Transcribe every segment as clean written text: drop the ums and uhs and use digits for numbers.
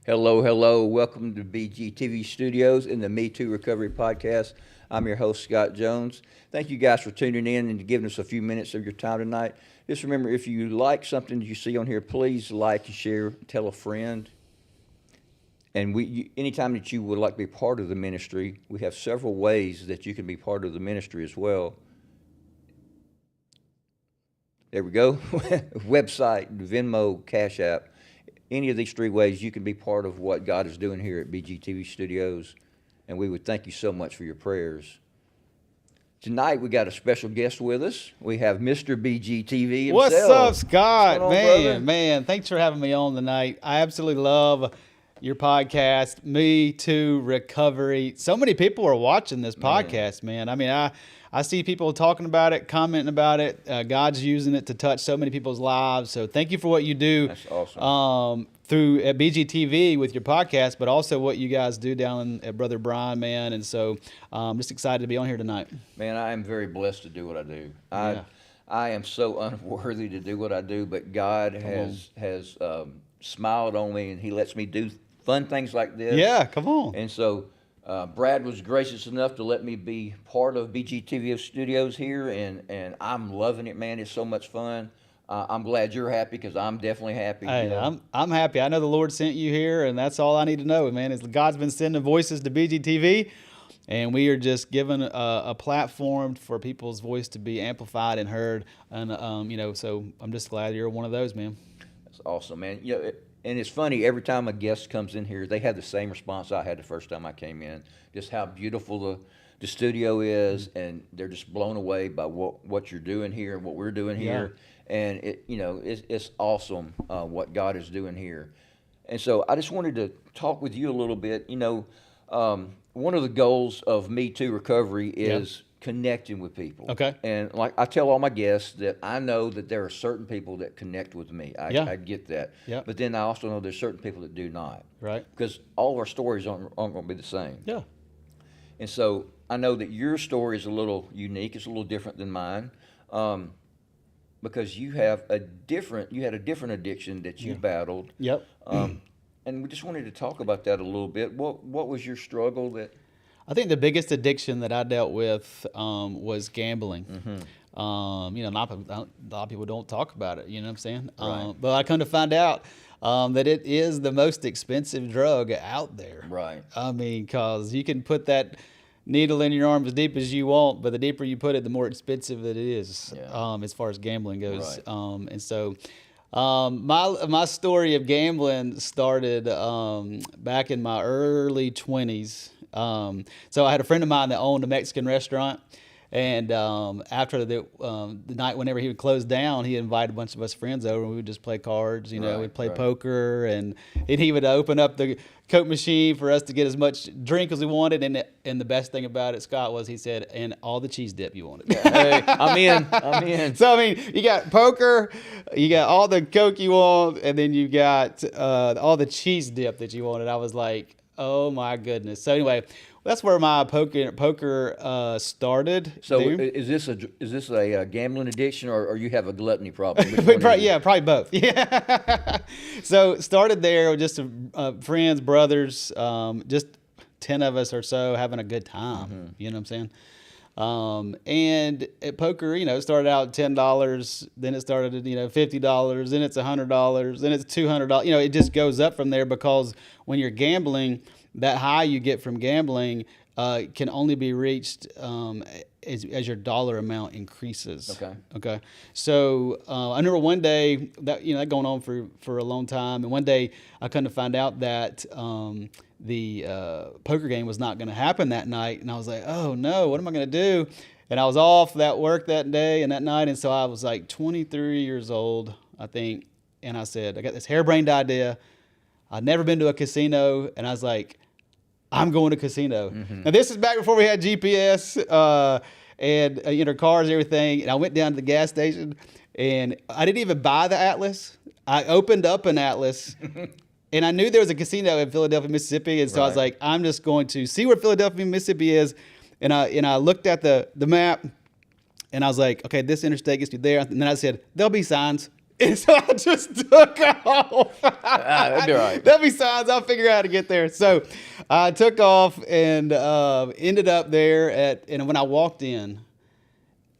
Hello, hello. Welcome to BGTV Studios in the Me Too Recovery Podcast. I'm your host, Scott Jones. Thank you guys for tuning in and giving us a few minutes of your time tonight. Just remember, if you like something you see on here, please like and share, tell a friend. And anytime that you would like to be part of the ministry, we have several ways that you can be part of the ministry as well. There we go. Website, Venmo, Cash App. Any of these three ways you can be part of what God is doing here at BGTV Studios, and we would thank you so much for your prayers. Tonight we got a special guest with us. We have Mr. BGTV himself. What's up, Scott? What's going on, Man, thanks for having me on tonight. I absolutely love your podcast, Me Too Recovery. So many people are watching this podcast, man. I mean, I see people talking about it, commenting about it. God's using it to touch so many people's lives. So thank you for what you do. That's awesome. Through at BGTV with your podcast, but also what you guys do down at Brother Brian, man. And so I'm just excited to be on here tonight. Man, I am very blessed to do what I do. I am so unworthy to do what I do, but God has smiled on me, and He lets me do fun things like this. Yeah, come on. And so Brad was gracious enough to let me be part of BGTV Studios here, and I'm loving it, man. It's so much fun. I'm glad you're happy because I'm definitely happy. Hey, I'm happy. I know the Lord sent you here, and that's all I need to know, man. Is God's been sending voices to BGTV, and we are just given a platform for people's voice to be amplified and heard. And so I'm just glad you're one of those, man. That's awesome, man. And it's funny, every time a guest comes in here, they have the same response I had the first time I came in. Just how beautiful the studio is, and they're just blown away by what you're doing here and what we're doing here. And it's awesome what God is doing here. And so I just wanted to talk with you a little bit. One of the goals of Me Too Recovery is connecting with people. Okay. And like I tell all my guests that I know that there are certain people that connect with me. I get that. Yeah. But then I also know there's certain people that do not. Right. Because all of our stories aren't going to be the same. Yeah. And so I know that your story is a little unique. It's a little different than mine. Because you had a different addiction that you battled. Yep. And we just wanted to talk about that a little bit. What was your struggle that? I think the biggest addiction that I dealt with was gambling. Mm-hmm. A lot of people don't talk about it. You know what I'm saying? Right. But I come to find out that it is the most expensive drug out there. Right. I mean, because you can put that needle in your arm as deep as you want, but the deeper you put it, the more expensive it is. As far as gambling goes. Right. And so my story of gambling started back in my early 20s. So I had a friend of mine that owned a Mexican restaurant, and after the night, whenever he would close down, he invited a bunch of us friends over, and we would just play cards. We'd play poker, and he would open up the Coke machine for us to get as much drink as we wanted. And the best thing about it, Scott, was he said, and all the cheese dip you wanted. Hey, I'm in. So, I mean, you got poker, you got all the Coke you want, and then you got all the cheese dip that you wanted. I was like, oh my goodness. So anyway, that's where my poker started. So is this a gambling addiction, or you have a gluttony problem? Probably both. Yeah. So started there with just friends, brothers, just 10 of us or so having a good time. Mm-hmm. You know what I'm saying? And at poker, it started out at $10, then it started at, $50, then it's $100, then it's $200. It just goes up from there, because when you're gambling, that high you get from gambling can only be reached as your dollar amount increases. Okay. So I remember one day that going on for a long time, and one day I come to find out that the poker game was not going to happen that night, and I was like, oh no, what am I going to do? And I was off that work that day and that night, and so I was like 23 years old, I think, and I said, I got this harebrained idea. I'd never been to a casino, and I was like, I'm going to casino. Mm-hmm. Now, this is back before we had GPS and cars and everything. And I went down to the gas station, and I didn't even buy the Atlas. I opened up an Atlas, and I knew there was a casino in Philadelphia, Mississippi. And so I was like, I'm just going to see where Philadelphia, Mississippi is. And I looked at the map, and I was like, okay, this interstate gets you there. And then I said, there'll be signs. And so I just took off. That'd be all right. That'd be signs. I'll figure out how to get there. So I took off and ended up there and when I walked in,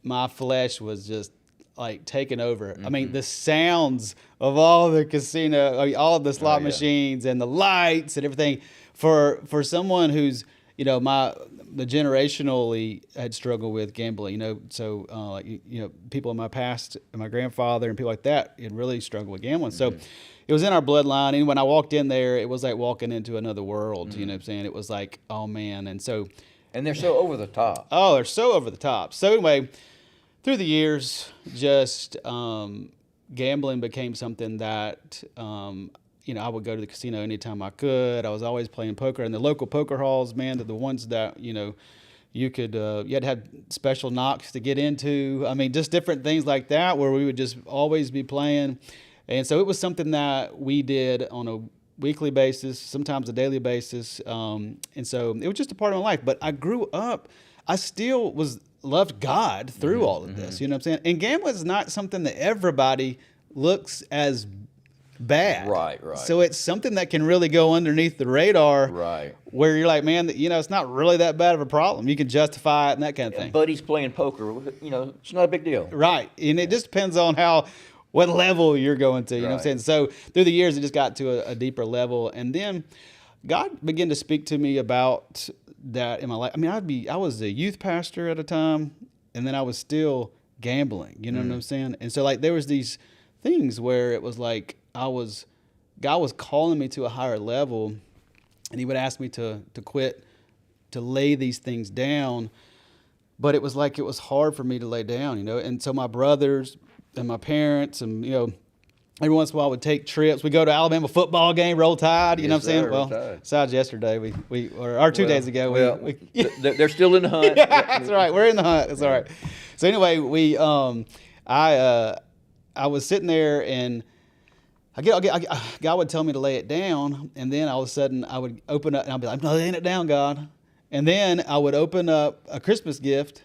my flesh was just like taken over. I mean, the sounds of all the casino, I mean, all of the slot machines and the lights and everything for someone who's, you know, the generationally had struggled with gambling, you know, so like, you know, people in my past, my grandfather and people like that had really struggled with gambling. So it was in our bloodline. And when I walked in there, it was like walking into another world, you know what I'm saying? It was like, oh man. And so, And they're so over the top. oh, they're so over the top. So anyway, through the years, just gambling became something that, you know, I would go to the casino anytime I could. I was always playing poker. And the local poker halls, man, they're the ones that, you know, you could, you had to have special knocks to get into. I mean, just different things like that where we would just always be playing. And so it was something that we did on a weekly basis, sometimes a daily basis. And so it was just a part of my life. But I grew up, I still loved God through all of this, you know what I'm saying? And gambling is not something that everybody looks as bad. Right. So it's something that can really go underneath the radar. Right. Where you're like, man, you know, it's not really that bad of a problem. You can justify it and that kind of thing. Buddy's playing poker, you know, it's not a big deal. Right. And it just depends on what level you're going to, you know what I'm saying? So through the years, it just got to a deeper level. And then God began to speak to me about that in my life. I mean, I was a youth pastor at a time, and then I was still gambling, you know what I'm saying? And so like there was these things where it was like God was calling me to a higher level, and he would ask me to quit, to lay these things down. But it was like it was hard for me to lay down, you know? And so my brothers and my parents and, you know, every once in a while we'd take trips. We go to Alabama football game, Roll Tide, you know what I'm saying? Well, besides yesterday, or 2 days ago. They're still in the hunt. Yeah, that's right. We're in the hunt. That's all right. So anyway, I was sitting there and God would tell me to lay it down, and then all of a sudden I would open up and I'd be like, I'm not laying it down, God. And then I would open up a Christmas gift,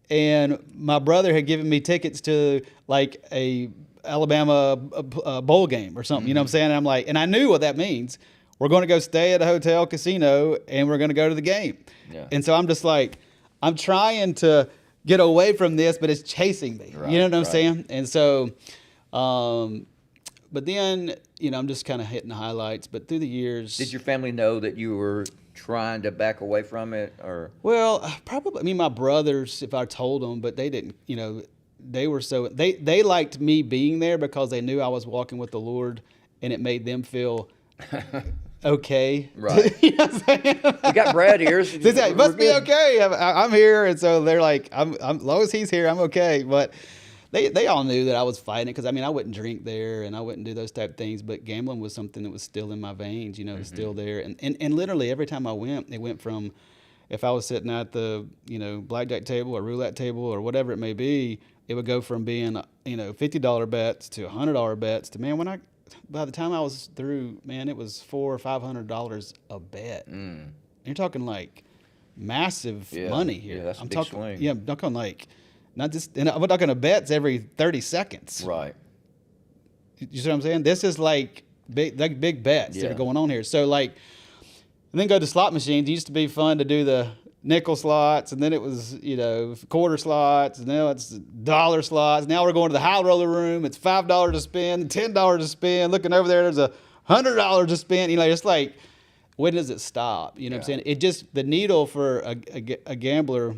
and my brother had given me tickets to like a Alabama bowl game or something, you know what I'm saying? And I'm like, and I knew what that means. We're going to go stay at a hotel casino and we're going to go to the game. Yeah. And so I'm just like, I'm trying to get away from this, but it's chasing me. Right, you know what I'm saying? And so, but then, you know, I'm just kind of hitting the highlights. But through the years, did your family know that you were trying to back away from it, or? Well, probably. I mean, my brothers, if I told them, but they didn't. You know, they were so they liked me being there because they knew I was walking with the Lord, and it made them feel okay. Right. You know what I'm saying? We got Brad here. So it must be okay. I'm here, and so they're like, I'm as long as he's here, I'm okay. But they all knew that I was fighting it because I mean I wouldn't drink there and I wouldn't do those type of things. But gambling was something that was still in my veins. You know, it was still there. And literally every time I went, it went from if I was sitting at the blackjack table or roulette table or whatever it may be, it would go from being $50 bets to $100 bets to man by the time I was through, man, it was $400 or $500 a bet. You're talking like massive money here. Yeah, that's a big swing. Yeah, I'm talking like not just, and I'm talking to bets every 30 seconds. Right. You see what I'm saying? This is like big bets that are going on here. So like, and then go to slot machines. It used to be fun to do the nickel slots, and then it was, quarter slots, and now it's dollar slots. Now we're going to the high roller room. It's $5 to spin, $10 to spin. Looking over there, there's $100 to spin. It's like, when does it stop? You know what I'm saying? It just, the needle for a gambler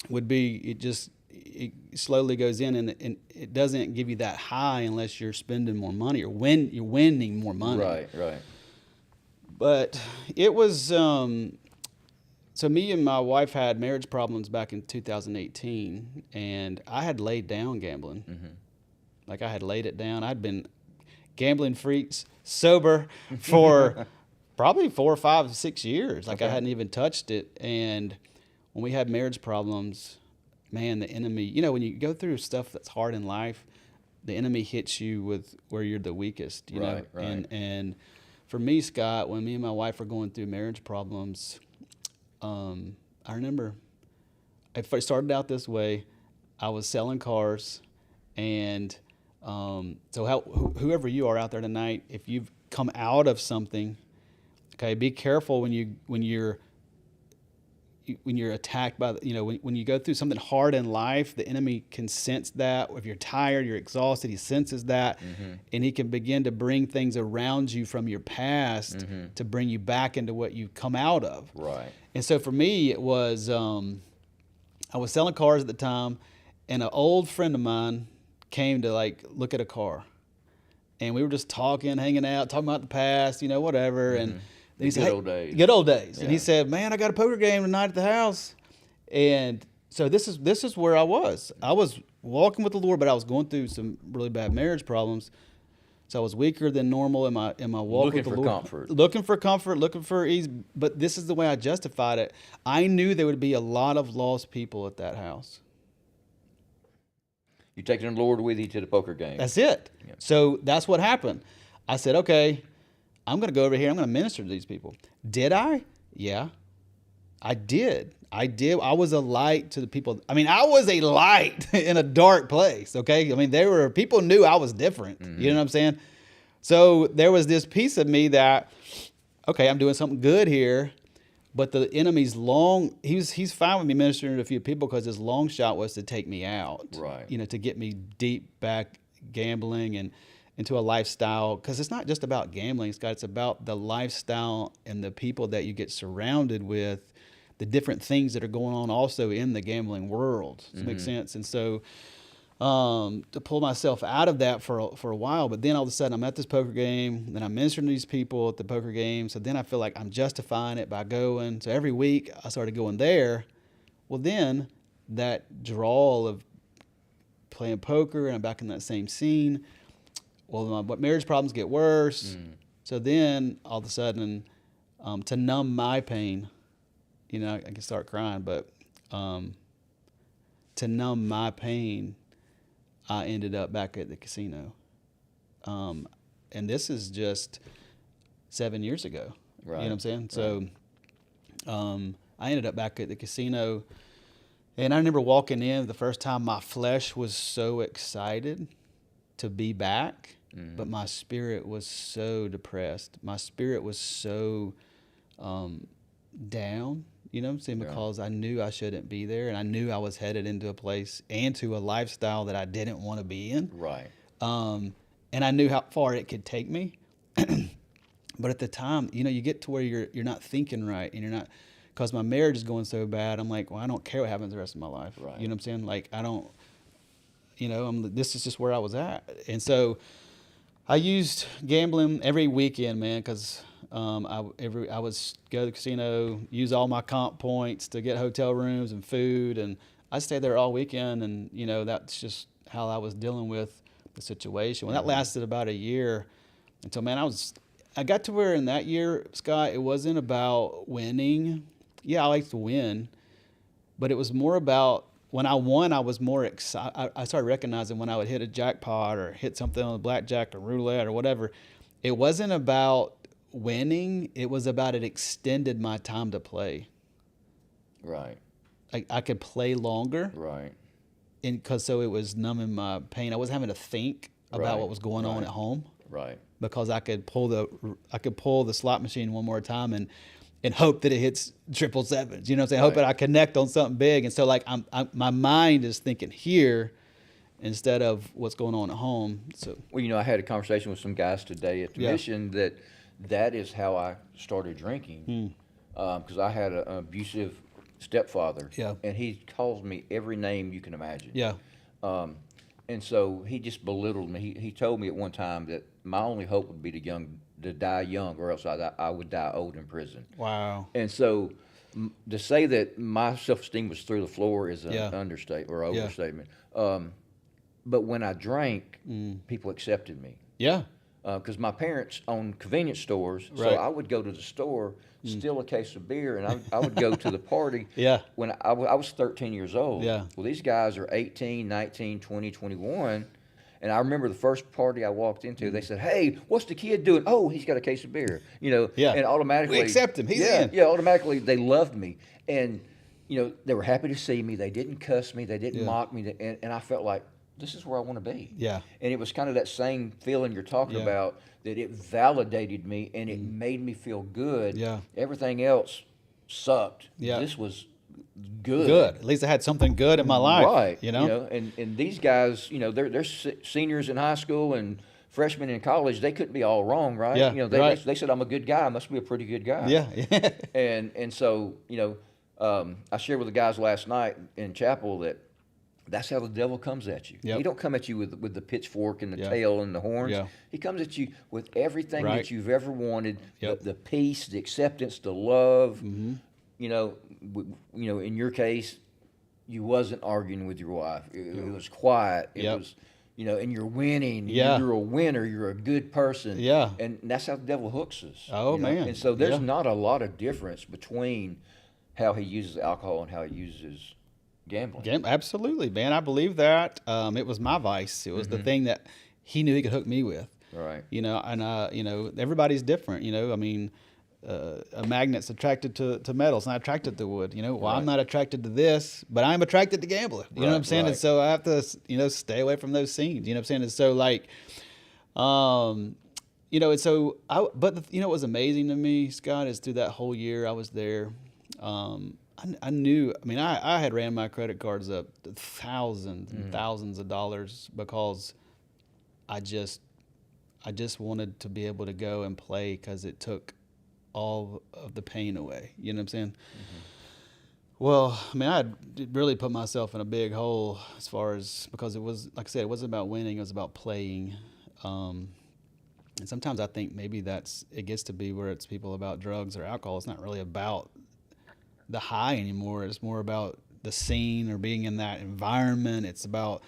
would be, it slowly goes in, and it doesn't give you that high unless you're spending more money or when you're winning more money. Right. But it was, so me and my wife had marriage problems back in 2018, and I had laid down gambling. Like I had laid it down. I'd been gambling freaks, sober for probably 4, 5, 6 years. Like I hadn't even touched it. And when we had marriage problems, man, the enemy, when you go through stuff that's hard in life, the enemy hits you with where you're the weakest, you know? Right. And for me, Scott, when me and my wife were going through marriage problems, I remember if I started out this way, I was selling cars, and Whoever you are out there tonight, if you've come out of something, okay, be careful when you're attacked by, when you go through something hard in life, the enemy can sense that. If you're tired, you're exhausted, he senses that, and he can begin to bring things around you from your past to bring you back into what you've come out of. Right. And so for me, it was, I was selling cars at the time, and an old friend of mine came to look at a car, and we were just talking, hanging out, talking about the past, whatever. And then he said, old days. Good old days. Yeah. And he said, man, I got a poker game tonight at the house. And so this is where I was. I was walking with the Lord, but I was going through some really bad marriage problems. So I was weaker than normal in my walk with the Lord. Looking for comfort, looking for ease. But this is the way I justified it. I knew there would be a lot of lost people at that house. You're taking the Lord with you to the poker game. That's it. Yeah. So that's what happened. I said, okay, I'm going to go over here. I'm going to minister to these people. Did I? Yeah, I did. I was a light to the people. I mean, I was a light in a dark place. Okay. I mean, people knew I was different. You know what I'm saying? So there was this piece of me that, okay, I'm doing something good here, but the enemy's he's fine with me ministering to a few people because his long shot was to take me out. Right. To get me deep back gambling and into a lifestyle, because it's not just about gambling, it's about the lifestyle and the people that you get surrounded with, the different things that are going on also in the gambling world. Does that make sense? And so to pull myself out of that for a while, but then all of a sudden I'm at this poker game, then I'm ministering to these people at the poker game, so then I feel like I'm justifying it by going. So every week I started going there. Well, then that drawl of playing poker and I'm back in that same scene. Well, my marriage problems get worse. So then all of a sudden, to numb my pain, I can start crying, but to numb my pain, I ended up back at the casino. And this is just 7 years ago. Right. You know what I'm saying? So I ended up back at the casino, and I remember walking in the first time, my flesh was so excited to be back, but my spirit was so depressed. My spirit was so down, you know what I'm saying? Because I knew I shouldn't be there, and I knew I was headed into a place and to a lifestyle that I didn't want to be in. Right. And I knew how far it could take me. But at the time, you get to where you're not thinking right, and you're not, because my marriage is going so bad. I'm like, well, I don't care what happens the rest of my life. Right. You know what I'm saying? Like, I don't, this is just where I was at. And so I used gambling every weekend, man, because I would go to the casino, use all my comp points to get hotel rooms and food, and I stayed there all weekend, and that's just how I was dealing with the situation. Well, that lasted about a year until, man, I got to where in that year, Scott, it wasn't about winning. Yeah, I like to win, but it was more about, when I won, I was more excited. I started recognizing when I would hit a jackpot or hit something on the blackjack or roulette or whatever, it wasn't about winning. It was about, it extended my time to play. Right. I could play longer. Right. So it was numbing my pain. I wasn't having to think about what was going on at home. Right. Because I could pull the slot machine one more time and hope that it hits 777s. You know what I'm saying? Right. Hope that I connect on something big. And so my mind is thinking here instead of what's going on at home. So Well, I had a conversation with some guys today at the mission that is how I started drinking. Because I had an abusive stepfather. Yeah. And he calls me every name you can imagine. yeah, And so he just belittled me. He told me at one time that my only hope would be to die young, or else I would die old in prison. wow, And so to say that my self-esteem was through the floor is an understatement or Yeah. overstatement. But when I drank, people accepted me. yeah, Because my parents owned convenience stores, so Right. I would go to the store, steal a case of beer, and I would go to the party Yeah. when I was 13 years old. Yeah. Well, these guys are 18, 19, 20, 21, and I remember the first party I walked into, they said, "Hey, what's the kid doing?" "Oh, he's got a case of beer," Yeah. and automatically We accept him. He's in. Yeah, automatically they loved me, and they were happy to see me. They didn't cuss me, they didn't mock me, and I felt like, this is where I want to be. Yeah. And it was kind of that same feeling you're talking Yeah. about, that it validated me and it made me feel good. Yeah. Everything else sucked. Yeah. This was good. Good. At least I had something good in my life. Right. You know? And these guys, they're seniors in high school and freshmen in college. They couldn't be all wrong, right? Yeah, They, right. they said, I'm a good guy. I must be a pretty good guy. Yeah. And so, I shared with the guys last night in chapel that that's how the devil comes at you. Yep. He don't come at you with the pitchfwfork and the Yeah. tail and the horns. Yeah. He comes at you with everything Right. that you've ever wanted, Yep. the peace, the acceptance, the love. Mm-hmm. In your case, you wasn't arguing with your wife. It was quiet. It Yep. was, and you're winning. Yeah. You're a winner. You're a good person. Yeah. And that's how the devil hooks us. Oh, man. And so there's Yeah. not a lot of difference between how he uses alcohol and how he uses gambling. Absolutely, man. I believe that. It was my vice. It was the thing that he knew he could hook me with. Right. And everybody's different. I mean, a magnet's attracted to metals, not attracted to wood. Well, Right. I'm not attracted to this, but I'm attracted to gambling. You know what I'm saying? Right. And so I have to, stay away from those scenes. You know what I'm saying? And so like, and so what was amazing to me, Scott, is through that whole year I was there. I knew. I mean, I had ran my credit cards up to thousands and thousands of dollars because I just wanted to be able to go and play because it took all of the pain away. You know what I'm saying? Mm-hmm. Well, I mean, I had really put myself in a big hole as far as, because it was, like I said, it wasn't about winning, it was about playing. And sometimes I think maybe it gets to be where it's people about drugs or alcohol. It's not really about the high anymore. It's more about the scene or being in that environment. It's about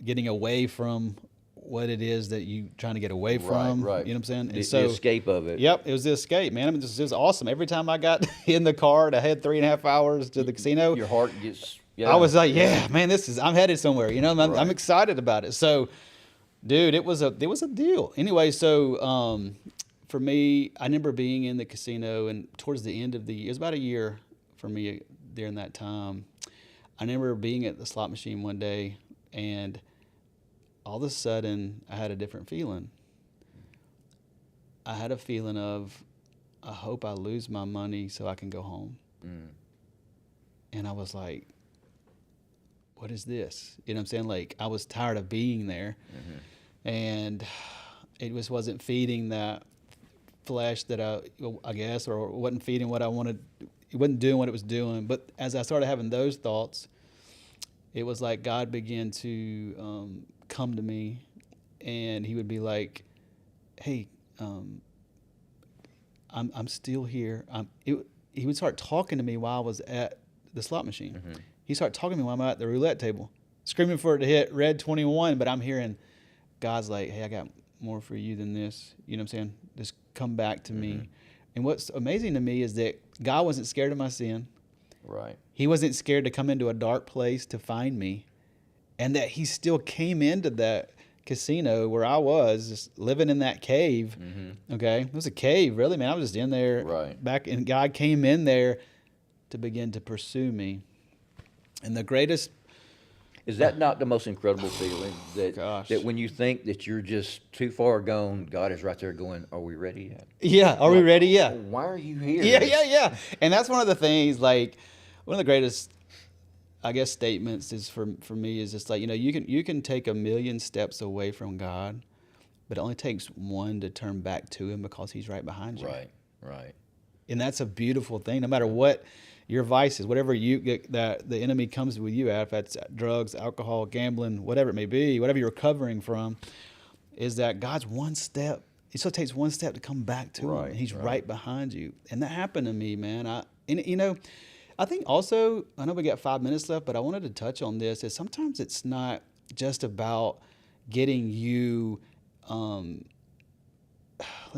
getting away from what it is that you trying to get away from. Right. You know what I'm saying? The escape of it. Yep, it was the escape, man. I mean, it was awesome. Every time I got in the car and I had 3.5 hours to the casino, Your heart gets. Yeah. I was like, yeah, man, I'm headed somewhere. I'm Right. excited about it. So, dude, it was a deal. Anyway, so for me, I remember being in the casino, and towards the end of the year, it was about a year for me during that time. I remember being at the slot machine one day, and all of a sudden, I had a different feeling. I had a feeling of, I hope I lose my money so I can go home. And I was like, what is this? You know what I'm saying? Like, I was tired of being there. And it wasn't feeding that flesh that I guess, or wasn't feeding what I wanted. It wasn't doing what it was doing. But as I started having those thoughts, it was like God began to come to me, and he would be like, hey, I'm still here. He would start talking to me while I was at the slot machine. He started talking to me while I'm at the roulette table, screaming for it to hit red 21, but I'm hearing God's like, hey, I got more for you than this. You know what I'm saying? Just come back to me. And what's amazing to me is that God wasn't scared of my sin. Right. He wasn't scared to come into a dark place to find me. And that he still came into that casino where I was, just living in that cave. Okay? It was a cave, really, man. I was just in there. Right. Back, and God came in there to begin to pursue me. And the greatest... Is that not the most incredible feeling? Gosh. That when you think that you're just too far gone, God is right there going, are we ready yet? Yeah, are we ready? Yeah. Why are you here? Yeah. And that's one of the things, like, one of the greatest, I guess, statements is for me is just like, you can take 1,000,000 steps away from God, but it only takes one to turn back to him because he's right behind you. Right. And that's a beautiful thing, no matter what your vices, whatever you get, that the enemy comes with you at, if that's drugs, alcohol, gambling, whatever it may be, whatever you're recovering from, is that God's one step. It still takes one step to come back to him, and he's right behind you. And that happened to me, man. I think also, I know we got 5 minutes left, but I wanted to touch on this, is sometimes it's not just about getting you, let's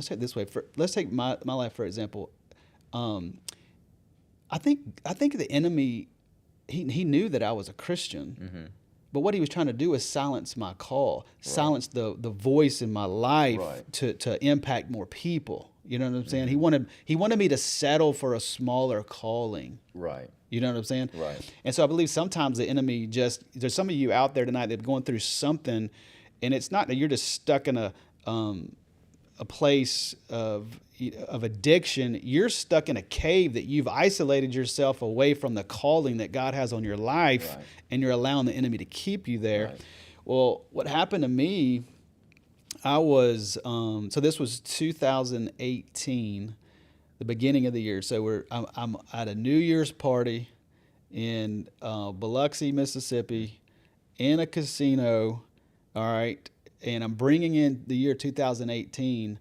take it this way. Let's take my life, for example. I think the enemy, he knew that I was a Christian, but what he was trying to do is silence my call, silence the voice in my life to impact more people. You know what I'm saying? He wanted me to settle for a smaller calling. Right. You know what I'm saying? Right. And so I believe sometimes the enemy there's some of you out there tonight that are going through something, and it's not that you're just stuck in a place of addiction. You're stuck in a cave that you've isolated yourself away from the calling that God has on your life, Right. and you're allowing the enemy to keep you there. Right. Well, what happened to me, I was, so this was 2018, the beginning of the year. So I'm at a New Year's party in Biloxi, Mississippi, in a casino. All right. And I'm bringing in the year 2018.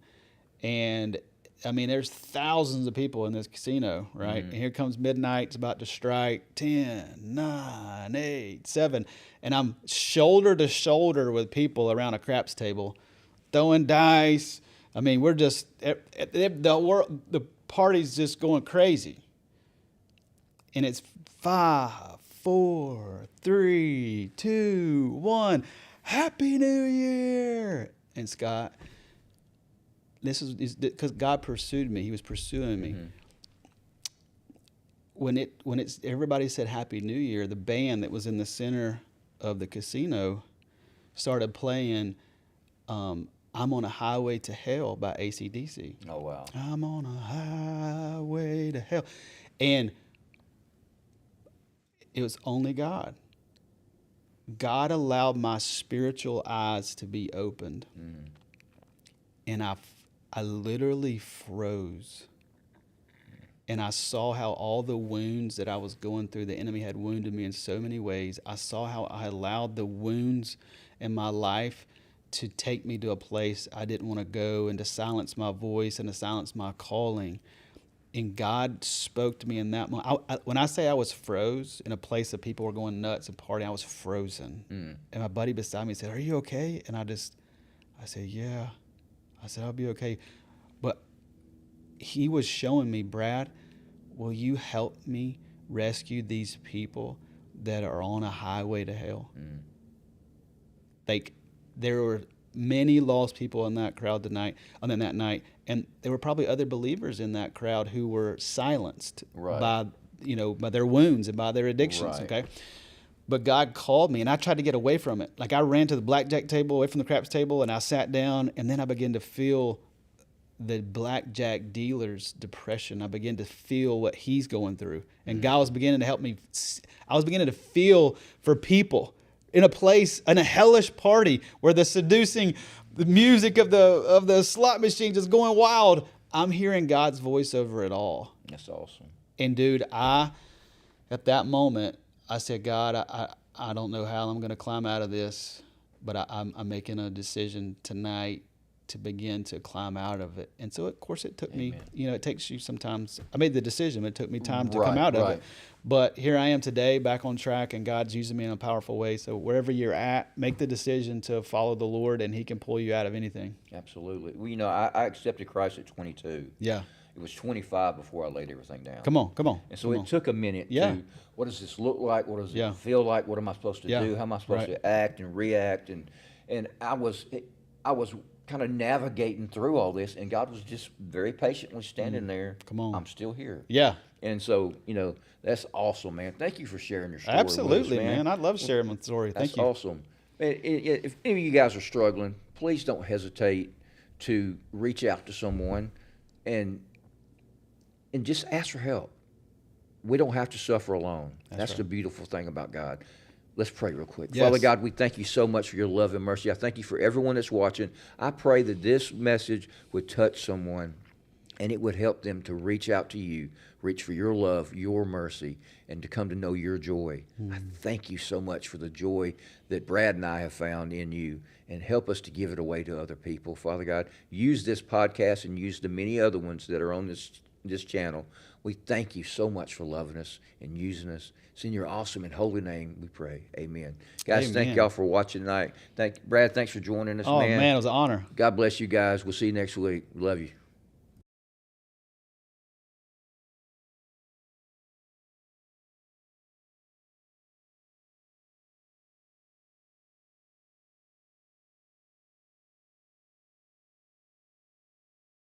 And I mean, there's thousands of people in this casino, right? And here comes midnight. It's about to strike 10, 9, 8, 7. And I'm shoulder to shoulder with people around a craps table, throwing dice. I mean, we're just, the party's just going crazy. And it's 5, 4, 3, 2, 1. Happy New Year. And Scott, this is because God pursued me. He was pursuing me. When everybody said Happy New Year, the band that was in the center of the casino started playing I'm on a Highway to Hell by AC/DC. Oh, wow. I'm on a highway to hell. And it was only God. God allowed my spiritual eyes to be opened. And I literally froze. And I saw how all the wounds that I was going through, the enemy had wounded me in so many ways. I saw how I allowed the wounds in my life to take me to a place I didn't want to go, and to silence my voice and to silence my calling. And God spoke to me in that moment. When I say I was froze in a place that people were going nuts and partying, I was frozen. And my buddy beside me said, "Are you okay?" And I said, "Yeah." I said, "I'll be okay." But he was showing me, "Brad, will you help me rescue these people that are on a highway to hell?" Like, there were many lost people in that crowd tonight, that night, and there were probably other believers in that crowd who were silenced by their wounds and by their addictions. Right. Okay, but God called me, and I tried to get away from it. Like, I ran to the blackjack table, away from the craps table, and I sat down, and then I began to feel the blackjack dealer's depression. I began to feel what he's going through, and God was beginning to help me. I was beginning to feel for people in a hellish party where the music of the slot machine just going wild. I'm hearing God's voice over it all. That's awesome. And dude, at that moment, I said, "God, I don't know how I'm going to climb out of this, but I'm making a decision tonight to begin to climb out of it." And so, of course, it took me, it takes you sometimes. I made the decision, but it took me time to come out of it. But here I am today, back on track, and God's using me in a powerful way. So wherever you're at, make the decision to follow the Lord, and He can pull you out of anything. Absolutely. Well, I accepted Christ at 22. Yeah. It was 25 before I laid everything down. Come on. And so it took a minute to, what does this look like? What does it feel like? What am I supposed to do? How am I supposed to act and react? And I was kind of navigating through all this, and God was just very patiently standing there. Come on. I'm still here. Yeah. And so, that's awesome, man. Thank you for sharing your story. Absolutely, with us, man. I'd love sharing my story. Thank you. That's awesome. Man, if any of you guys are struggling, please don't hesitate to reach out to someone and just ask for help. We don't have to suffer alone. That's right. the beautiful thing about God. Let's pray real quick. Yes. Father God, we thank you so much for your love and mercy. I thank you for everyone that's watching. I pray that this message would touch someone and it would help them to reach out to you, reach for your love, your mercy, and to come to know your joy. I thank you so much for the joy that Brad and I have found in you, and help us to give it away to other people. Father God, use this podcast and use the many other ones that are on this channel. We thank you so much for loving us and using us. It's in your awesome and holy name we pray. Amen. Guys, Amen. Thank y'all for watching tonight. Brad, thanks for joining us, Oh, man. man, it was an honor. God bless you guys. We'll see you next week. Love you.